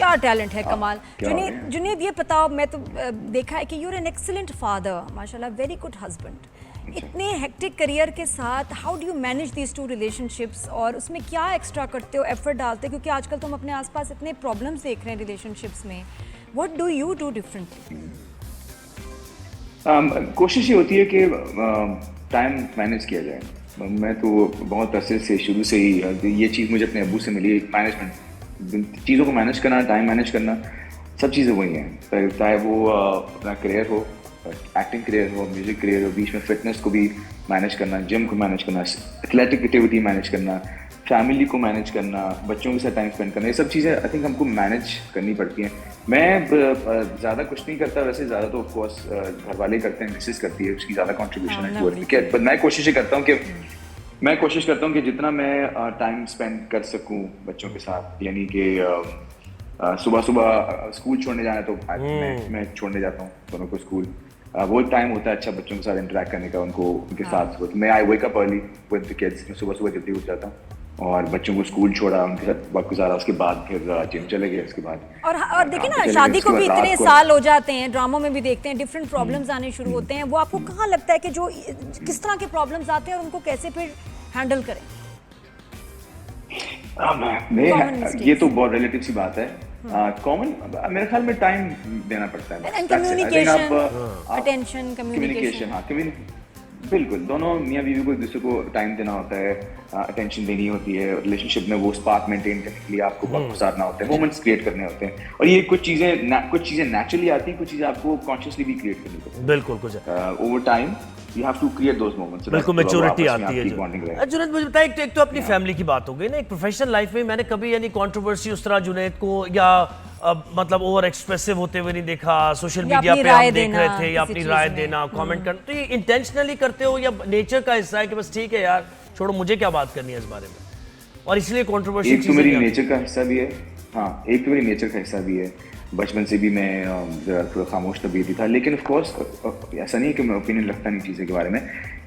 क्या टैलेंट है, कमाल। जुनैद, जुनैद ये बताओ, मैं तो देखा है कि you are an excellent father, माशाल्लाह, वेरी गुड हस्बैंड। इतने हेक्टिक करियर के साथ how do you manage these two relationships, और उसमें क्या एक्स्ट्रा करते हो, एफर्ट डालते हो, क्योंकि आजकल तो हम अपने आसपास इतने प्रॉब्लम्स देख रहे हैं रिलेशनशिप्स में। What do you do differently? कोशिश ये होती है कि टाइम मैनेज किया जाए। मैं तो बहुत अरसे से शुरू से ही ये चीज़ मुझे अपने अब्बू से मिली, मैनेजमेंट, चीज़ों को मैनेज करना, टाइम मैनेज करना, सब चीज़ें वही हैं। चाहे वो अपना करियर हो, एक्टिंग करियर हो, म्यूजिक करियर हो, बीच में फिटनेस को भी मैनेज करना, जिम को मैनेज करना, एथलेटिक एक्टिविटी मैनेज करना, फैमिली को मैनेज करना, बच्चों के साथ टाइम स्पेंड करना, ये सब चीज़ें आई थिंक हमको मैनेज करनी पड़ती हैं। मैं ज़्यादा कुछ नहीं करता वैसे, ज़्यादा तो ऑफकोर्स घर वाले करते हैं, मिसेस करती है, उसकी ज़्यादा कॉन्ट्रीब्यूशन है टुवर्ड्स के। बट मैं कोशिश करता हूँ कि जितना मैं टाइम स्पेंड कर सकूँ बच्चों के साथ, यानी कि सुबह सुबह स्कूल छोड़ने जाना तो मैं छोड़ने जाता हूँ दोनों को स्कूल। वो टाइम होता है अच्छा बच्चों के साथ इंटरेक्ट करने का, उनके साथ। मैं I wake up early with the kids, मैं सुबह जल्दी उठ जाता हूँ और बच्चों को स्कूल छोड़ा, उनके साथ वक्त गुजारा, उसके बाद फिर जिम चले गए। उसके बाद और देखिए ना, शादी को भी इतने साल हो जाते हैं, ड्रामों में भी देखते हैं डिफरेंट प्रॉब्लम्स आने शुरू होते हैं। वो आपको कहाँ लगता है कि जो किस तरह के प्रॉब्लम्स आते हैं और उनको कैसे फिर हैंडल करें? ये तो बहुत रिलेटिव सी बात है। कॉमन मेरे ख्याल में टाइम देना पड़ता है, अटेंशन, कम्युनिकेशन। हाँ, बिल्कुल, दोनों मियाँ बीवी को एक दूसरे को टाइम देना होता है, अटेंशन देनी होती है। रिलेशनशिप में वो स्पार्क मेंटेन करने के लिए आपको वक्त गुजारना होता है, मोमेंट्स क्रिएट करने होते हैं। और ये कुछ चीज़ें नेचुरली आती हैं, कुछ चीज़ें आपको कॉन्शियसली भी क्रिएट करनी होती है। बिल्कुल, कुछ over time you have to create those moments. बिल्कुल, मैच्योरिटी आती है। जुनैद, मुझे बताइए, एक तो अपनी फैमिली की बात हो गई ना, एक प्रोफेशनल लाइफ में मैंने कभी यानी कंट्रोवर्सी उस तरह जुनैद को या मतलब ओवर एक्सप्रेसिव होते हुए नहीं देखा। सोशल मीडिया पे हम देख रहे थे, या अपनी राय देना, कमेंट करना, तो ये इंटेंशनली करते हो या नेचर का हिस्सा है कि बस ठीक है यार छोड़ो, मुझे क्या बात करनी है इस बारे में, और इसलिए कंट्रोवर्सी? एक तो मेरी नेचर का हिस्सा भी है, हाँ, एक तो मेरी नेचर का हिस्सा भी है। बचपन से भी मैं थोड़ा खामोश तबीयती था, लेकिन ऑफ कोर्स ऐसा नहीं है कि मैं ओपिनियन रखता नहीं चीज़ों के बारे में,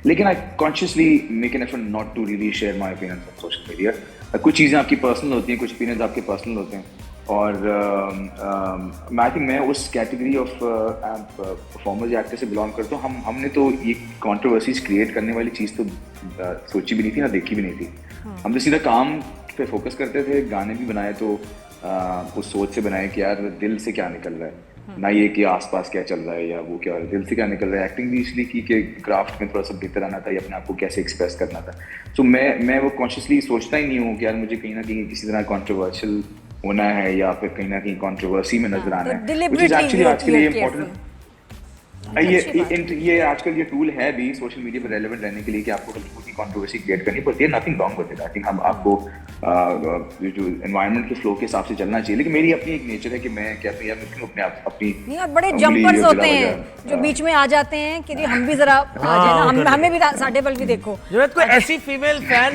लेकिन I consciously make an effort not to really share my opinion on social media. कुछ चीज़ें आपकी पर्सनल होती हैं, कुछ ओपिनियंस आपके पर्सनल होते हैं, और आई थिंक मैं उस कैटेगरी ऑफ परफॉर्मर्स या एक्टर से बिलोंग करता हूँ। हमने तो ये कंट्रोवर्सीज क्रिएट करने वाली चीज़ तो सोची भी नहीं थी, ना देखी भी नहीं थी। हम तो सीधा काम पे फोकस करते थे। गाने भी बनाए तो उस सोच से बनाए कि यार दिल से क्या निकल रहा है, ना ये कि आसपास क्या चल रहा है या वो क्या हो रहा है, दिल से क्या निकल रहा है। एक्टिंग भी इसलिए की कि क्राफ्ट में थोड़ा सा बेहतर आना था या अपने आप को कैसे एक्सप्रेस करना था। सो मैं वो कॉन्शियसली सोचता ही नहीं हूँ कि यार मुझे कहीं ना कहीं किसी तरह कॉन्ट्रोवर्शियल होना है या फिर कहीं ना कहीं कंट्रोवर्सी में नजर आना है, which is actually आज के लिए इम्पोर्टेंट। ये आजकल ये टूल है भी सोशल मीडिया पर रेलेवेंट रहने के लिए कि आपको हल्की कंट्रोवर्सी क्रिएट करनी पड़ती है। Nothing wrong with it. I think हम आपको जो एनवायरनमेंट के फ्लो के हिसाब से चलना चाहिए, लेकिन मेरी अपनी एक नेचर है कि मैं कहता हूँ यार मैं अपने आप अपनी नहीं, और बड़े जंपर्स होते हैं जो बीच में आ जाते हैं कि हम भी जरा आ जाए ना, हमें भी साढ़े पल भी देखो। कोई ऐसी फीमेल फैन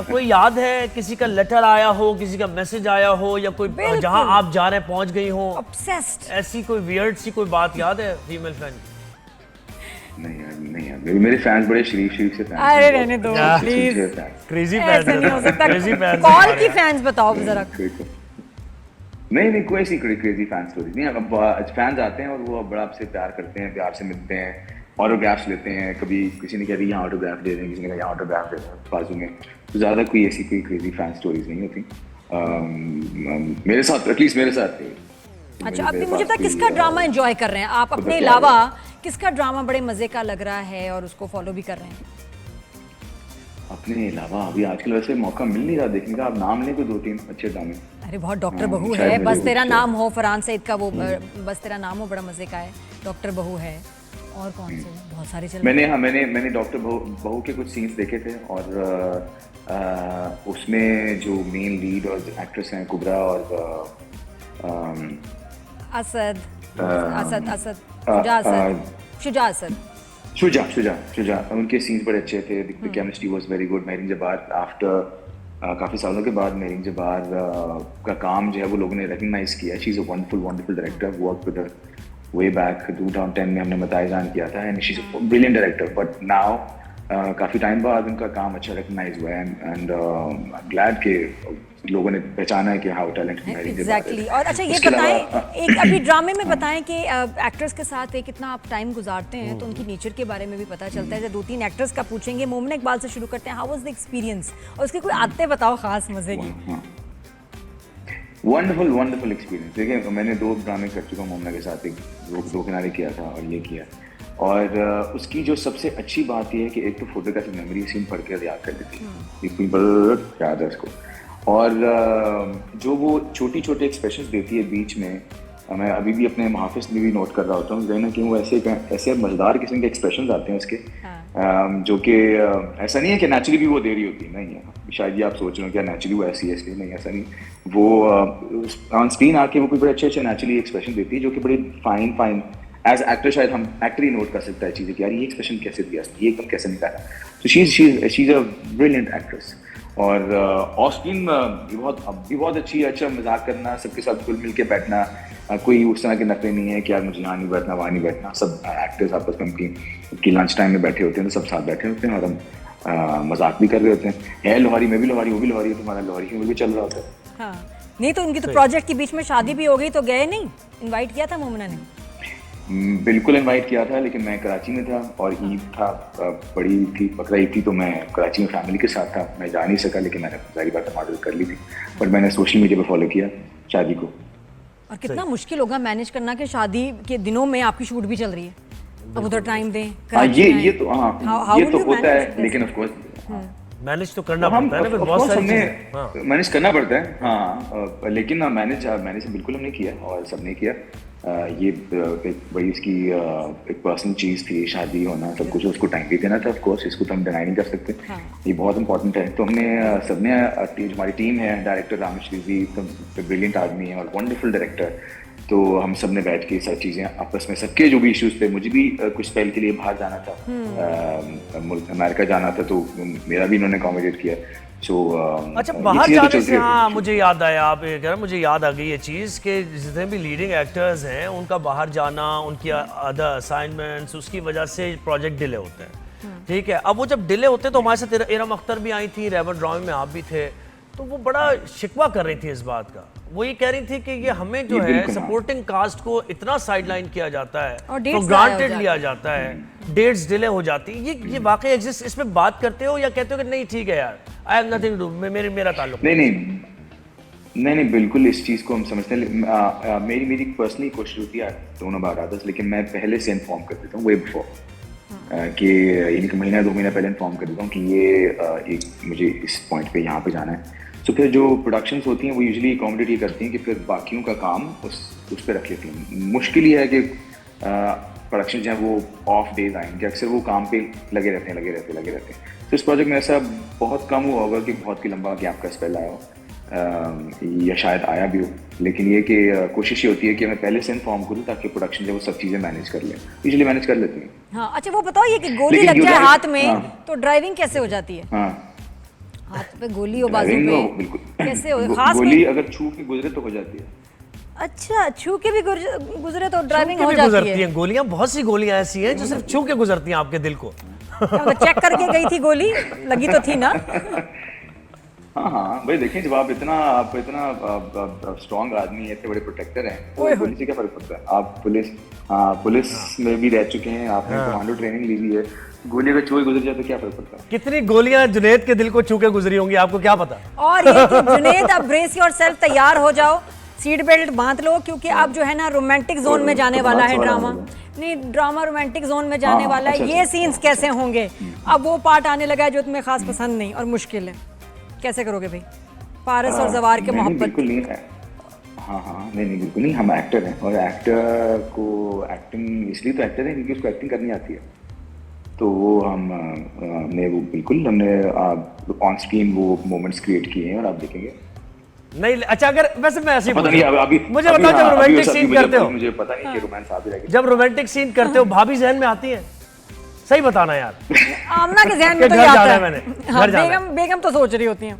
कोई याद है, किसी का लेटर आया हो, किसी का मैसेज आया हो, या कोई जहां आप जा रहे पहुंच गई हो, ऑब्सेस्ड, ऐसी कोई वियर्ड सी कोई बात याद है फीमेल फैन? नहीं यार, मेरे फैंस बड़े शरीफ से फैंस। अरे रहने दो प्लीज, क्रेजी फैंस नहीं हो सकता। क्रेजी फैंस, कॉल की फैंस बताओ जरा। नहीं कोई ऐसी क्रेजी फैन स्टोरी नहीं। अब फैंस आते हैं और वो बड़ा आपसे प्यार करते हैं, प्यार से मिलते हैं, ऑटोग्राफ्स लेते हैं। कभी किसी ने कहा भी यहाँ ऑटोग्राफ दे दें, किसी ने कहा यहाँ ऑटोग्राफ दे दें बाजू में। तो ज़्यादा कोई ऐसी कोई क्रेजी फैन स्टोरीज नहीं होती मेरे साथ, एटलीस्ट मेरे साथ नहीं। अच्छा, अभी मुझे पता किसका ड्रामा एंजॉय कर रहे हैं आप अपने अलावा? किसका ड्रामा बड़े मजे का लग रहा है और उसको फॉलो भी कर रहे हैं? अपने अलावा अभी आजकल वैसे मौका मिल नहीं रहा देखने का। आप नाम लें तो 2-3 अच्छे ड्रामे। अरे बहुत डॉक्टर बहू है, बस तेरा नाम हो, फरहान सईद का वो बस तेरा नाम हो, बड़ा मजे का है। डॉक्टर बहू है, और कौन से बहुत सारे चल। मैंने डॉक्टर बहू के कुछ सीन्स देखे थे, और उसमें जो मेन लीड और एक्ट्रेस हैं कुबरा और असद शुजा, उनके सीन्स बड़े अच्छे थे। The chemistry was very good. Mehreen जबार आफ्टर काफ़ी सालों के बाद मेहरीन जबार का काम जो है वो लोगों ने रिकग्नाइज किया। She is a wonderful director. Work with way back 2010 में हमने बताया जान किया था, and she is a brilliant director. But now काफ़ी टाइम बाद उनका काम अच्छा रिकग्नाइज हुआ है एंड ग्लैड के लोगों ने पहचाना है कि हाउ टैलेंटेड मैरी एग्जैक्टली। और अच्छा ये बताएं, एक अभी ड्रामे में बताएं कि एक्टर्स के साथ कितना आप टाइम गुजारते हैं, तो उनकी नेचर के बारे में भी पता चलता है। जब 2-3 एक्टर्स का पूछेंगे, मोमना इकबाल से शुरू करते हैं, हाउ वाज द एक्सपीरियंस, और उसकी कोई आदतें बताओ खास मजे की। Wonderful experience. देखिए मैंने 2 ड्रामे कर चुका हूँ मोमना के साथ, एक दो किनारे किया था और ये किया, और उसकी जो सबसे अच्छी बात ये है कि एक तो फोटोग्राफी मेमोरी सीन पढ़ के याद कर लेती है, याद है उसको, और जो वो छोटी छोटे एक्सप्रेशंस देती है बीच में, मैं अभी भी अपने मुहाफिज में भी नोट कर रहा होता हूँ, कहीं ना कहीं वो ऐसे मजेदार किस्म के एक्सप्रेशंस आते हैं उसके, जो कि ऐसा नहीं है कि नेचुरली भी वो दे रही होती नहीं है, शायद ये आप सोच रहे हो क्या नेचुरली वो ऐसी है इसलिए, नहीं ऐसा नहीं, वो ऑन स्क्रीन आके वो कोई बड़े अच्छे नेचुरली एक्सप्रेशन देती है जो कि बड़ी फाइन एज एक्टर शायद हम एक्टर ही नोट कर सकता है चीज़ें कि यार ये एक्सप्रेशन कैसे दिया, ये एकदम कैसे निकाला। तो she is a brilliant actress, और ऑफ स्क्रीन बहुत अच्छी है, अच्छा मजाक करना, सबके साथ घुल मिल के बैठना, कोई उस तरह के नखरे नहीं है कि यार मुझे यहाँ नहीं बैठना वहाँ नहीं बैठना, सब एक्टर्स आपस में उनकी लंच टाइम में बैठे होते हैं तो सब साथ बैठे होते हैं और हम मजाक भी कर रहे होते हैं, है लोहारी मैं भी लोहारी, वो भी लोहारी है, तुम्हारा लोहारी में भी चल रहा होता है। हाँ। नहीं तो उनकी तो प्रोजेक्ट के बीच में शादी भी हो गई, तो गए नहीं, इनवाइट किया था मोमना ने? बिल्कुल इनवाइट किया था, लेकिन मैं कराची में था और ईद था, बड़ी थी, बकरा ईद थी, तो मैं कराची में फैमिली के साथ था, मैं जा नहीं सका, लेकिन मैंने सारी बात टमाटर कर ली थी, बट मैंने सोशल मीडिया पे फॉलो किया शादी को। और कितना मुश्किल होगा मैनेज करना कि शादी के दिनों में आपकी शूट भी चल रही है, अब उधर टाइम दें। ये तो होता है, लेकिन ऑफ कोर्स मैनेज तो करना पड़ता है ना, बहुत सारी चीजें मैनेज करना पड़ता है, हाँ, लेकिन मैनेज बिल्कुल हमने किया और सबने किया। ये एक बड़ी इसकी एक पर्सनल चीज़ थी, शादी होना, सब कुछ, उसको टाइम भी देना था, ऑफ कोर्स इसको तो हम डिनाई नहीं कर सकते, ये बहुत इंपॉर्टेंट है। तो हमने सबने, हमारी टीम है, डायरेक्टर रामेश्वरी जी ब्रिलियंट आदमी है और वंडरफुल डायरेक्टर, तो हम सब ने बैठ के सब चीज़ें आपस में, सबके जो भी इश्यूज थे, मुझे भी कुछ स्पेल के लिए बाहर जाना था, अमेरिका जाना था, तो मेरा भी इन्होंने अकोमोडेट किया। अच्छा, बाहर जाने से हाँ मुझे याद आया, आप ये कह रहे, मुझे याद आ गई ये चीज़ कि जितने भी लीडिंग एक्टर्स हैं उनका बाहर जाना, उनकी अदर असाइनमेंट्स, उसकी वजह से प्रोजेक्ट डिले होते हैं, ठीक है। अब वो जब डिले होते हैं तो हमारे साथ इरम अख्तर भी आई थी, रेवन ड्रामे में आप भी थे, तो वो बड़ा शिकवा कर रही थी इस बात का, वो ये कह रही थी कि ये हमें जो है सपोर्टिंग कास्ट को इतना साइडलाइन किया जाता है, तो ग्रांटेड लिया जाता है, डेट्स डिले हो जाती है, ये वाकई एग्जिस्ट, इसमें बात करते हो या कहते हो कि नहीं ठीक है यार, I have nothing to do, मेरा ताल्लुक नहीं, बिल्कुल इस चीज़ को हम समझते हैं। मेरी पर्सनली कोशिश होती है दोनों बार आदत, लेकिन मैं पहले से इन्फॉर्म कर देता हूँ वे बिफोर, कि एक महीना 2 महीना पहले इन्फॉर्म कर देता हूँ कि ये मुझे इस पॉइंट पे यहाँ पे जाना है। तो फिर जो प्रोडक्शंस होती हैं वो यूजुअली अकोमोडेट ये करती हैं कि फिर बाकियों का काम उस पर रख लेती हैं। मुश्किल ये है कि प्रोडक्शन जो है वो ऑफ डेज आएंगे, अक्सर वो काम पे लगे रहते हैं। तो इस प्रोजेक्ट में ऐसा बहुत कम हुआ होगा कि बहुत ही लंबा गैप का स्पेल आया हो, या शायद आया भी हो, लेकिन ये कि कोशिश ये होती है कि मैं पहले से इन्फॉर्म करूँ ताकि प्रोडक्शन जो वो सब चीज़ें मैनेज कर ले, यूजुअली मैनेज कर लेती हैं। हाँ, अच्छा वो बताओ, ये कि गोली लग जाए हाथ में तो ड्राइविंग कैसे हो जाती है? हाँ, हाथ पे गोली हो, बाजू पे, कैसे हो? खास गोली अगर छू के गुजरे तो हो जाती है। अच्छा, छू के भी गुजरे तो ड्राइविंग हो जाती है? गोलियां, बहुत सी गोलियां ऐसी हैं जो सिर्फ छू के गुजरती हैं आपके दिल को। चेक करके गई थी गोली, लगी तो थी ना? हाँ भाई, देखें जब आप इतना स्ट्रॉन्ग आदमी है, इतने बड़े प्रोटेक्टर हैं, तो गोली से क्या फर्क पड़ता है? आप पुलिस में भी रह चुके हैं, आपने कमांडो ट्रेनिंग ली हुई है, गोली अगर छू के गुजर जाए तो क्या फर्क पड़ता है? कितनी गोलियां जुनैद के दिल को छू के गुजरी होंगी, आपको क्या पता? और ये कि जुनैद, अब ब्रेस योरसेल्फ, तैयार हो जाओ, सीट बेल्ट बांध लो, क्योंकि अब जो है ना रोमांटिक जोन में जाने वाला है ड्रामा। नहीं, ड्रामा रोमांटिक जोन में जाने वाला है। ये सीन्स कैसे होंगे? अब वो पार्ट आने लगा है जो तुम्हें खास पसंद नहीं और मुश्किल है, कैसे करोगे भाई? पारस और जवार के मोहब्बत। बिल्कुल नहीं है, हाँ, नहीं बिल्कुल नहीं, हम एक्टर हैं और एक्टर को एक्टिंग इसलिए तो एक्टर है क्योंकि उसको एक्टिंग करनी आती है, तो वो हमने वो बिल्कुल हमने ऑन स्क्रीन वो मोमेंट्स क्रिएट किए हैं और आप देखेंगे। नहीं, अच्छा, अगर वैसे मैं ऐसे पता नहीं, अभी मुझे बताओ, जब रोमांटिक सीन करते हो, मुझे पता नहीं कि रोमांस आ भी रहेगा, जब रोमांटिक सीन करते हो भाभी जहन में आती है? सही बताना यार। आमना के जहन में तो आता है, मैंने हाँ, बेगम तो सोच रही होती हैं।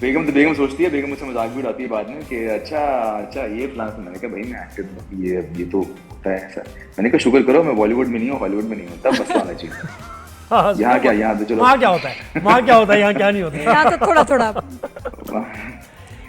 बेगम सोचती है, बेगम मुझसे मजाक भी उड़ाती है बाद में कि अच्छा ये प्लान। मैंने कहा भाई मैं एक्टर हूँ, ये तो होता है ऐसा। मैंने कहा शुक्र करो मैं बॉलीवुड में नहीं हूँ, हॉलीवुड में नहीं हूँ, तब बस आना चाहिए। हाँ, यहाँ क्या, यहाँ तो चलो वहाँ क्या होता है, वहाँ क्या होता है, यहाँ क्या नहीं होता है। यहाँ तो थोड़ा थोड़ा